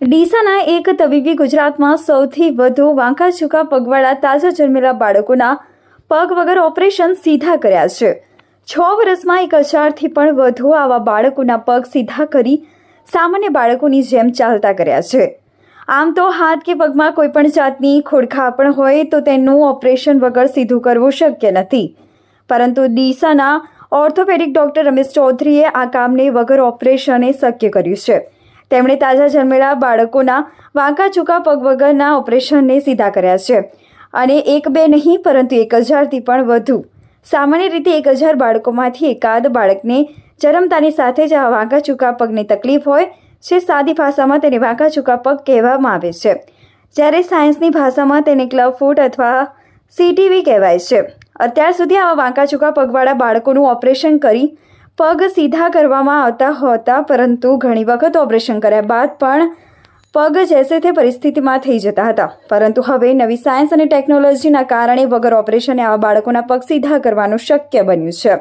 ડીસાના એક તબીબી ગુજરાતમાં સૌથી વધુ વાંકાચૂકા પગવાળા તાજા જન્મેલા બાળકોના પગ વગર ઓપરેશન સીધા કર્યા છે। 6 વર્ષમાં 1000થી પણ વધુ આવા બાળકોના પગ સીધા કરી સામાન્ય બાળકોની જેમ ચાલતા કર્યા છે। આમ તો હાથ કે પગમાં કોઈ પણ જાતની ખોડખાપણ હોય તો તેનું ઓપરેશન વગર સીધું કરવું શક્ય નથી, પરંતુ ડીસાના ઓર્થોપેડિક ડોક્ટર રમેશ ચૌધરીએ આ કામને વગર ઓપરેશને શક્ય કર્યું છે। તેમણે તાજા જન્મેલા બાળકોના વાંકાચૂકા પગ વગરના ઓપરેશનને સીધા કર્યા છે અને એક બે નહીં પરંતુ 1000થી પણ વધુ। સામાન્ય રીતે 1000 બાળકોમાંથી એકાદ બાળકને જન્મતાની સાથે જ આ વાંકાચૂકા પગની તકલીફ હોય છે। સાદી ભાષામાં તેને વાંકાચૂકા પગ કહેવામાં આવે છે, જ્યારે સાયન્સની ભાષામાં તેને ક્લબ ફૂટ અથવા CTV કહેવાય છે। અત્યાર સુધી આવા વાંકાચૂકા પગવાળા બાળકોનું ઓપરેશન કરી પગ સીધા કરવામાં આવતા હતા, પરંતુ ઘણી વખત ઓપરેશન કર્યા બાદ પણ પગ જેસે તે પરિસ્થિતિમાં થઈ જતા હતા, પરંતુ હવે નવી સાયન્સ અને ટેકનોલોજીના કારણે વગર ઓપરેશને આવા બાળકોના પગ સીધા કરવાનું શક્ય બન્યું છે।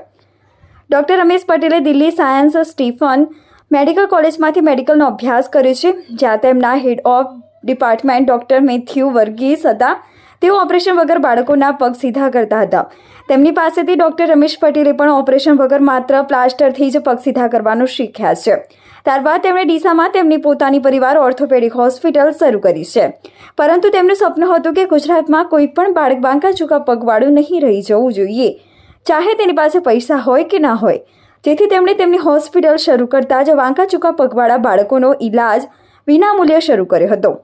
ડૉક્ટર રમેશ પટેલે દિલ્હી સાયન્સ સ્ટીફન મેડિકલ કોલેજમાંથી મેડિકલનો અભ્યાસ કર્યો છે, જ્યાં તેમના head of department doctor Mathew Varghese હતા। તેઓ ઓપરેશન વગર બાળકોના પગ સીધા કરતા હતા। તેમની પાસેથી ડૉક્ટર રમેશ પટેલે પણ ઓપરેશન વગર માત્ર પ્લાસ્ટરથી જ પગ સીધા કરવાનું શીખ્યા છે। ત્યારબાદ તેમણે ડીસામાં તેમની પોતાની પરિવાર ઓર્થોપેડિક હોસ્પિટલ શરૂ કરી છે, પરંતુ તેમનું સપનું હતું કે ગુજરાતમાં કોઈ પણ બાળક વાંકાચૂકા પગવાળું નહીં રહી જવું જોઈએ, ચાહે તેની પાસે પૈસા હોય કે ના હોય। જેથી તેમણે તેમની હોસ્પિટલ શરૂ કરતાં જ વાંકાચૂકા પગવાળા બાળકોનો ઇલાજ વિનામૂલ્યે શરૂ કર્યો હતો।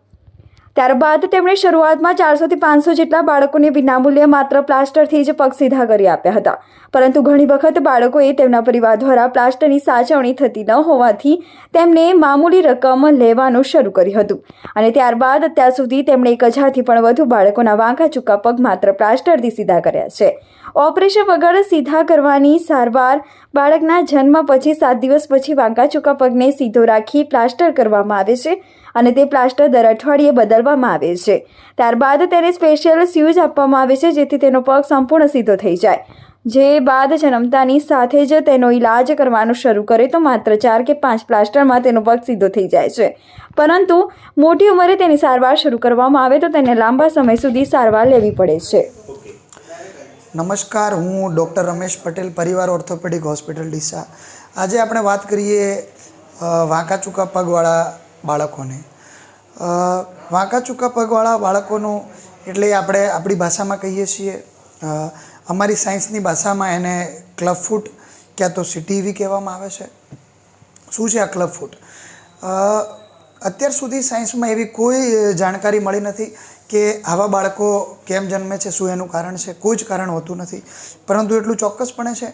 ત્યારબાદ તેમણે શરૂઆતમાં 400થી 500 જેટલા બાળકોને વિનામૂલ્યે માત્ર પ્લાસ્ટરથી જ પગ સીધા કરી આપ્યા હતા, પરંતુ ઘણી વખત બાળકોએ તેમના પરિવાર દ્વારા પ્લાસ્ટરની સાચવણી થતી ન હોવાથી તેમને મામૂલી રકમ લેવાનું શરૂ કર્યું હતું અને ત્યારબાદ અત્યાર સુધી તેમણે 1000થી પણ વધુ બાળકોના વાંકાચૂકા પગ માત્ર પ્લાસ્ટરથી સીધા કર્યા છે। ઓપરેશન વગર સીધા કરવાની સારવાર બાળકના જન્મ પછી 7 દિવસ પછી વાંકાચૂકા પગને સીધો રાખી પ્લાસ્ટર કરવામાં આવે છે અને તે પ્લાસ્ટર દર અઠવાડિયે બદલવામાં આવે છે। ત્યારબાદ તેને સ્પેશિયલ સ્યુઝ આપવામાં આવે છે, જેથી તેનો પગ સંપૂર્ણ સીધો થઈ જાય। જે બાદ જન્મતાની સાથે જ તેનો ઇલાજ કરવાનું શરૂ કરે તો માત્ર 4 કે 5 પ્લાસ્ટરમાં તેનો પગ સીધો થઈ જાય છે, પરંતુ મોટી ઉંમરે તેની સારવાર શરૂ કરવામાં આવે તો તેને લાંબા સમય સુધી સારવાર લેવી પડે છે। નમસ્કાર, હું ડૉક્ટર રમેશ પટેલ, પરિવાર ઓર્થોપેડિક હોસ્પિટલ ડીસા। આજે આપણે વાત કરીએ વાંકાચૂકા પગવાળા બાળકોને। વાંકાચૂકા પગવાળા બાળકોનું એટલે આપણે આપણી ભાષામાં કહીએ છીએ, અમારી સાયન્સની ભાષામાં એને ક્લબ ફૂટ ક્યાં તો CTV કહેવામાં આવે છે। શું છે આ ક્લબ ફૂટ? અત્યાર સુધી સાયન્સમાં એવી કોઈ જાણકારી મળી નથી કે આવા બાળકો કેમ જન્મે છે, શું એનું કારણ છે। કોઈ જ કારણ હોતું નથી, પરંતુ એટલું ચોક્કસપણે છે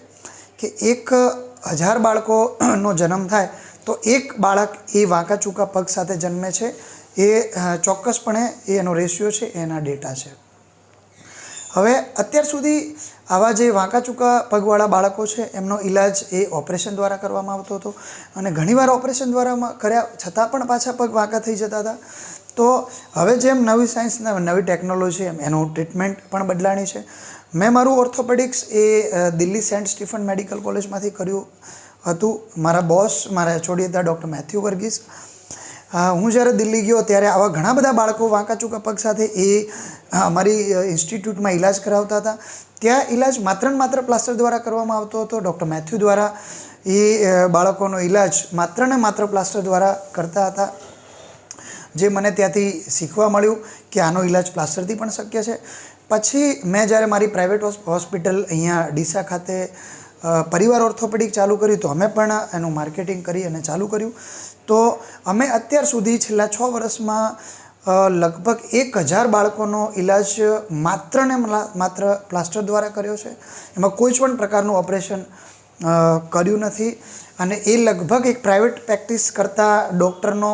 કે 1000 બાળકોનો જન્મ થાય તો એક બાળક એ વાંકાચૂકા પગ સાથે જન્મે છે, એ ચોક્કસપણે એનો રેશિયો છે, એના ડેટા છે। હવે અત્યાર સુધી આવા જે વાંકાચૂકા પગવાળા બાળકો છે એમનો ઇલાજ એ ઓપરેશન દ્વારા કરવામાં આવતો હતો અને ઘણીવાર ઓપરેશન દ્વારા કર્યા છતાં પણ પાછા પગ વાંકા થઈ જતા હતા। તો હવે જેમ નવી સાયન્સ નવી ટેકનોલોજી એમ એનું ટ્રીટમેન્ટ પણ બદલાણી છે। મેં મારું ઓર્થોપેડિક્સ એ દિલ્હી સેન્ટ સ્ટીફન મેડિકલ કોલેજમાંથી કર્યું હતું। મારા બોસ, મારા HOD હતા ડૉક્ટર મેથ્યુ વર્ગીસ। હું જ્યારે દિલ્હી ગયો ત્યારે આવા ઘણા બધા બાળકો વાંકાચૂકા પગ સાથે એ અમારી ઇન્સ્ટિટ્યૂટમાં ઇલાજ કરાવતા હતા। ત્યાં ઇલાજ માત્ર ને માત્ર પ્લાસ્ટર દ્વારા કરવામાં આવતો હતો। ડૉક્ટર મેથ્યુ દ્વારા એ બાળકોનો ઇલાજ માત્ર ને માત્ર પ્લાસ્ટર દ્વારા કરતા હતા, જે મને ત્યાંથી શીખવા મળ્યું કે આનો ઇલાજ પ્લાસ્ટરથી પણ શક્ય છે। પછી મેં જ્યારે મારી પ્રાઇવેટ હોસ્પિટલ અહીંયા ડીસા ખાતે પરિવાર ઓર્થોપેડિક ચાલુ કર્યું તો અમે પણ એનું માર્કેટિંગ કરી અને ચાલુ કર્યું। તો અમે અત્યાર સુધી છેલ્લા 6 વર્ષમાં લગભગ 1000 બાળકોનો ઇલાજ માત્ર ને માત્ર પ્લાસ્ટર દ્વારા કર્યો છે। એમાં કોઈ જ પણ પ્રકારનું ઓપરેશન કર્યું નથી અને એ લગભગ એક પ્રાઇવેટ પ્રેક્ટિસ કરતા ડૉક્ટરનો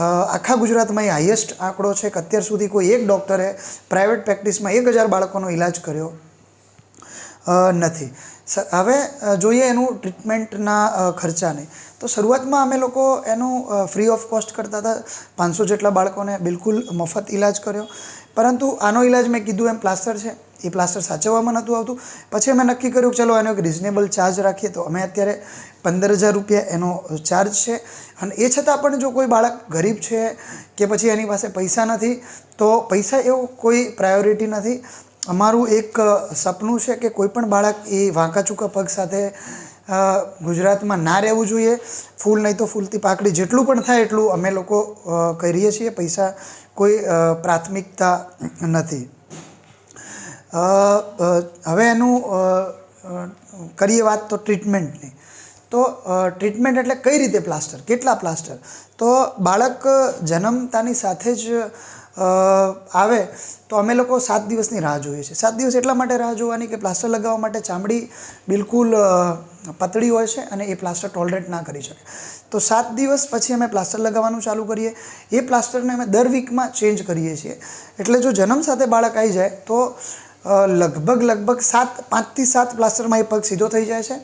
આખા ગુજરાતમાં એ હાઈએસ્ટ આંકડો છે કે અત્યાર સુધી કોઈ એક ડૉક્ટરે પ્રાઇવેટ પ્રેક્ટિસમાં 1000 બાળકોનો ઇલાજ કર્યો નથી। હવે જોઈએ એનું ટ્રીટમેન્ટના ખર્ચાને, તો શરૂઆતમાં અમે લોકો એનું ફ્રી ઓફ કોસ્ટ કરતા હતા। 500 જેટલા બાળકોને બિલકુલ મફત ઇલાજ કર્યો, પરંતુ આનો ઇલાજ મેં કીધું એમ પ્લાસ્ટર છે એ પ્લાસ્ટર સાચવવામાં નહોતું આવતું. પછી અમે નક્કી કર્યું કે ચલો એનો એક રિઝનેબલ ચાર્જ રાખીએ. તો અમે અત્યારે 15,000 રૂપિયા એનો ચાર્જ છે. અને એ છતાં પણ જો કોઈ બાળક ગરીબ છે કે પછી એની પાસે પૈસા નથી, તો પૈસા એવો કોઈ પ્રાયોરિટી નથી. અમારું એક સપનું છે કે કોઈ પણ બાળક એ વાંકા ચૂકા પગ સાથે ગુજરાતમાં ના રહેવું જોઈએ. ફૂલ નહીં તો ફૂલથી પાકડી જેટલું પણ થાય એટલું અમે લોકો કરીએ છીએ. પૈસા કોઈ પ્રાથમિકતા નથી. હવે એનું કરીએ વાત તો ટ્રીટમેન્ટની. તો ટ્રીટમેન્ટ એટલે કઈ રીતે પ્લાસ્ટર, કેટલા પ્લાસ્ટર? તો બાળક જન્મતાની સાથે જ આવે તો અમે લોકો 7 દિવસની રાહ જોઈએ છીએ. 7 દિવસ એટલા માટે રાહ જોવાની કે પ્લાસ્ટર લગાવવા માટે ચામડી બિલકુલ પતળી હોય છે અને એ પ્લાસ્ટર ટોલરેટ ના કરી શકે. તો 7 દિવસ પછી અમે પ્લાસ્ટર લગાવવાનું ચાલુ કરીએ. એ પ્લાસ્ટરને અમે દર વીકમાં ચેન્જ કરીએ છીએ. એટલે જો જન્મ સાથે બાળક આવી જાય તો લગભગ 5 થી 7 પ્લાસ્ટરમાં એ પગ સીધો થઈ જાય છે.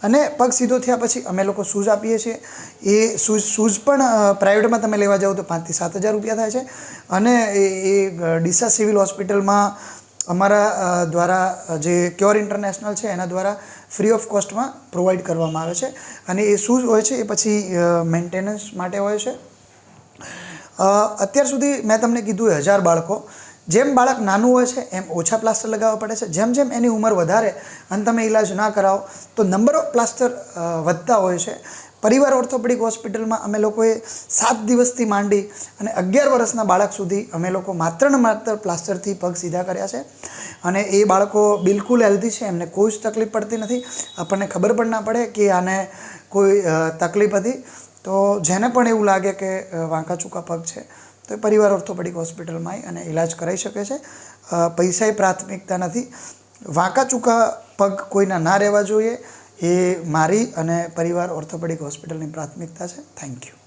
અને પગ સીધો થયા પછી અમે લોકો શૂઝ આપીએ છીએ. એ શૂઝ પણ પ્રાઇવેટમાં તમે લેવા જાઓ તો 5,000 થી 7,000 રૂપિયા થાય છે. અને એ ડીસા સિવિલ હોસ્પિટલમાં અમારા દ્વારા જે ક્યોર ઇન્ટરનેશનલ છે એના દ્વારા ફ્રી ઓફ કોસ્ટમાં પ્રોવાઈડ કરવામાં આવે છે. અને એ શૂઝ હોય છે એ પછી મેન્ટેનન્સ માટે હોય છે. અત્યાર સુધી મેં તમને કીધું 1000 બાળકો. જેમ બાળક નાનું હોય છે એમ ઓછા પ્લાસ્ટર લગાવવા પડે છે. જેમ જેમ એની ઉંમર વધારે અને તમે ઇલાજ ના કરાવો તો નંબર ઓફ પ્લાસ્ટર વધતા હોય છે. પરિવાર ઓર્થોપેડિક હોસ્પિટલમાં અમે લોકોએ 7 દિવસથી માંડી અને 11 વર્ષના બાળક સુધી અમે લોકો માત્ર ને માત્ર પ્લાસ્ટરથી પગ સીધા કર્યા છે. અને એ બાળકો બિલકુલ હેલ્ધી છે, એમને કોઈ જ તકલીફ પડતી નથી. આપણને ખબર પણ ના પડે કે આને કોઈ તકલીફ હતી. તો જેને પણ એવું લાગે કે વાંકા ચૂકા પગ છે તો એ પરિવાર ઓર્થોપેડિક હોસ્પિટલમાં આવી અને ઇલાજ કરાવી શકે છે. પૈસાની પ્રાથમિકતા નથી. વાંકા ચૂકા પગ કોઈના ના રહેવા જોઈએ એ મારી અને પરિવાર ઓર્થોપેડિક હોસ્પિટલની પ્રાથમિકતા છે. Thank you.